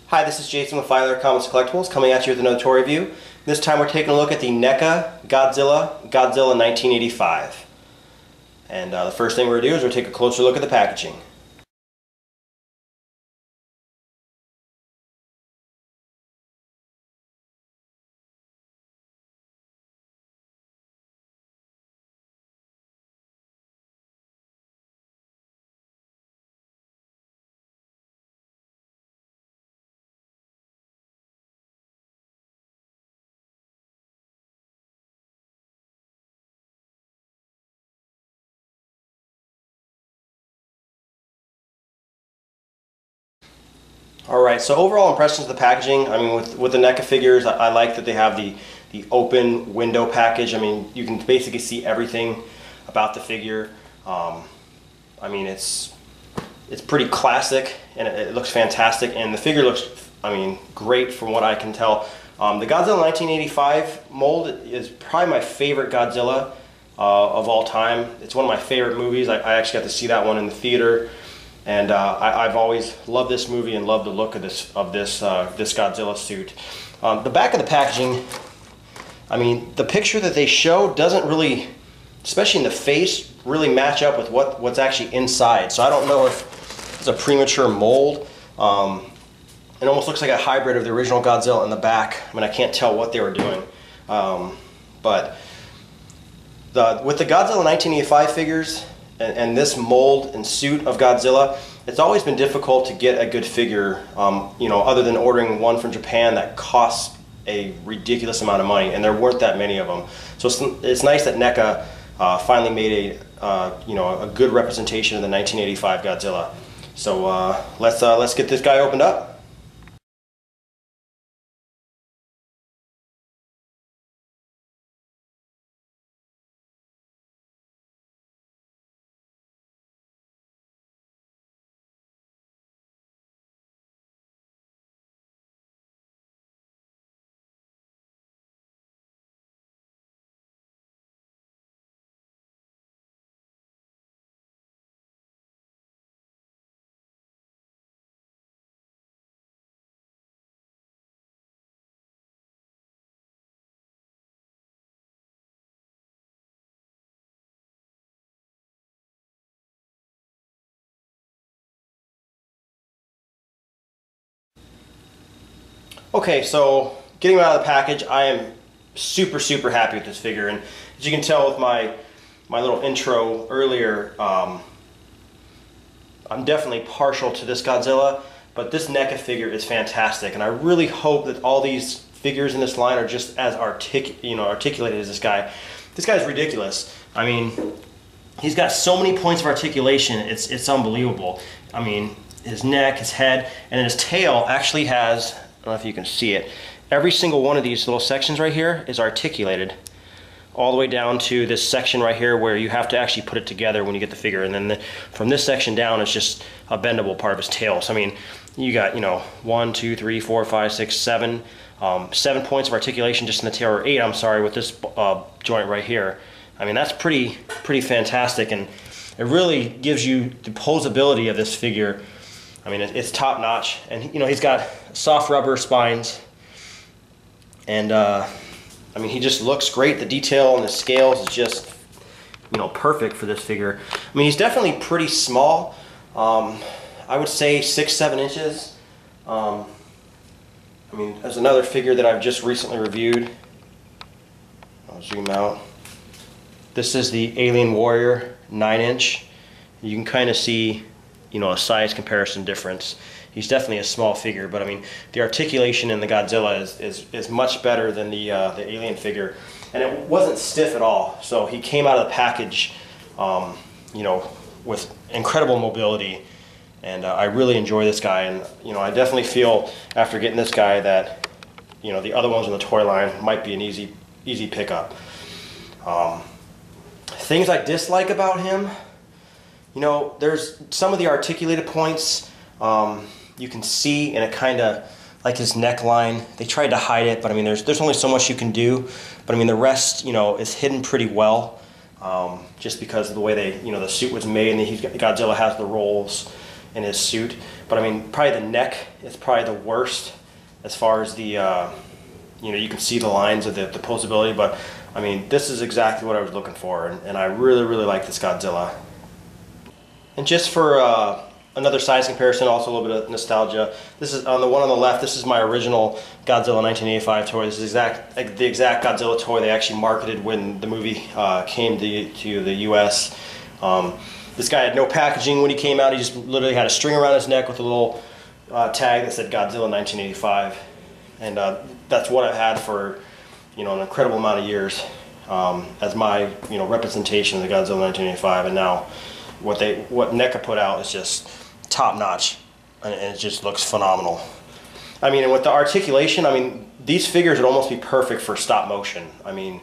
Hi, this is Jason with Filer Comics Collectibles coming at you with another toy review. This time we're taking a look at the NECA Godzilla 1985. And the first thing we're going to do is we'll take a closer look at the packaging. Alright, so overall impressions of the packaging, I mean with the NECA figures, I like that they have the open window package. I mean, you can basically see everything about the figure. I mean, it's pretty classic and it looks fantastic, and the figure looks, I mean, great from what I can tell. The Godzilla 1985 mold is probably my favorite Godzilla of all time. It's one of my favorite movies. I actually got to see that one in the theater. And I've always loved this movie and loved the look of this Godzilla suit. The back of the packaging, I mean, the picture that they show doesn't really, especially in the face, really match up with what's actually inside. So I don't know if it's a premature mold. It almost looks like a hybrid of the original Godzilla in the back. I mean, I can't tell what they were doing. But with the Godzilla 1985 figures, and this mold and suit of Godzilla, it's always been difficult to get a good figure, you know, other than ordering one from Japan that costs a ridiculous amount of money, and there weren't that many of them. So it's nice that NECA finally made you know, a good representation of the 1985 Godzilla. So let's get this guy opened up. Okay, so getting him out of the package, I am super happy with this figure, and as you can tell with my little intro earlier, I'm definitely partial to this Godzilla, but this NECA figure is fantastic, and I really hope that all these figures in this line are just as articulated as this guy. This guy's ridiculous. I mean, he's got so many points of articulation, it's unbelievable. I mean, his neck, his head, and his tail actually has, I don't know if you can see it, every single one of these little sections right here is articulated all the way down to this section right here where you have to actually put it together when you get the figure, and then from this section down is just a bendable part of his tail. So I mean, you got, you know, 1, 2, 3, 4, 5, 6, 7 7 points of articulation just in the tail, or 8, I'm sorry, with this joint right here. I mean, that's pretty fantastic, and it really gives you the posability of this figure. I mean, it's top notch, and you know, he's got soft rubber spines, and I mean, he just looks great. The detail and the scales is just, you know, perfect for this figure. I mean, he's definitely pretty small. I would say 6-7 inches. I mean, there's another figure that I've just recently reviewed. I'll zoom out. This is the Alien Warrior 9-inch. You can kind of see, you know, a size comparison difference. He's definitely a small figure, but I mean, the articulation in the Godzilla is much better than the Alien figure, and it wasn't stiff at all. So he came out of the package, you know, with incredible mobility, and I really enjoy this guy. And you know, I definitely feel after getting this guy that, you know, the other ones in the toy line might be an easy pickup. Things I dislike about him, you know, there's some of the articulated points you can see, and it kind of, like his neckline, they tried to hide it, but I mean, there's only so much you can do. But I mean, the rest, you know, is hidden pretty well, just because of the way they, you know, the suit was made, and Godzilla has the rolls, in his suit. But I mean, probably the neck is probably the worst as far as the, you know, you can see the lines of the posability, but I mean, this is exactly what I was looking for, and I really, really like this Godzilla. And just for another size comparison, also a little bit of nostalgia, this is on the one on the left, this is my original Godzilla 1985 toy. This is the exact Godzilla toy they actually marketed when the movie came to the US. This guy had no packaging when he came out. He just literally had a string around his neck with a little tag that said Godzilla 1985. And that's what I've had for, you know, an incredible amount of years as my, you know, representation of the Godzilla 1985. And now what NECA put out is just top notch, and it just looks phenomenal. I mean, and with the articulation, I mean, these figures would almost be perfect for stop motion. I mean,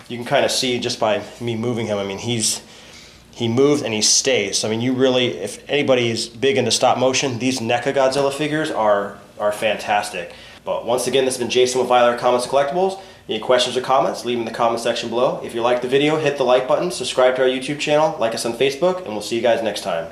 you can kind of see just by me moving him. I mean, he moves and he stays. So, I mean, you really, if anybody is big into stop motion, these NECA Godzilla figures are fantastic. But once again, this has been Jason with Violent Comics and Collectibles. Any questions or comments, leave them in the comment section below. If you liked the video, hit the like button, subscribe to our YouTube channel, like us on Facebook, and we'll see you guys next time.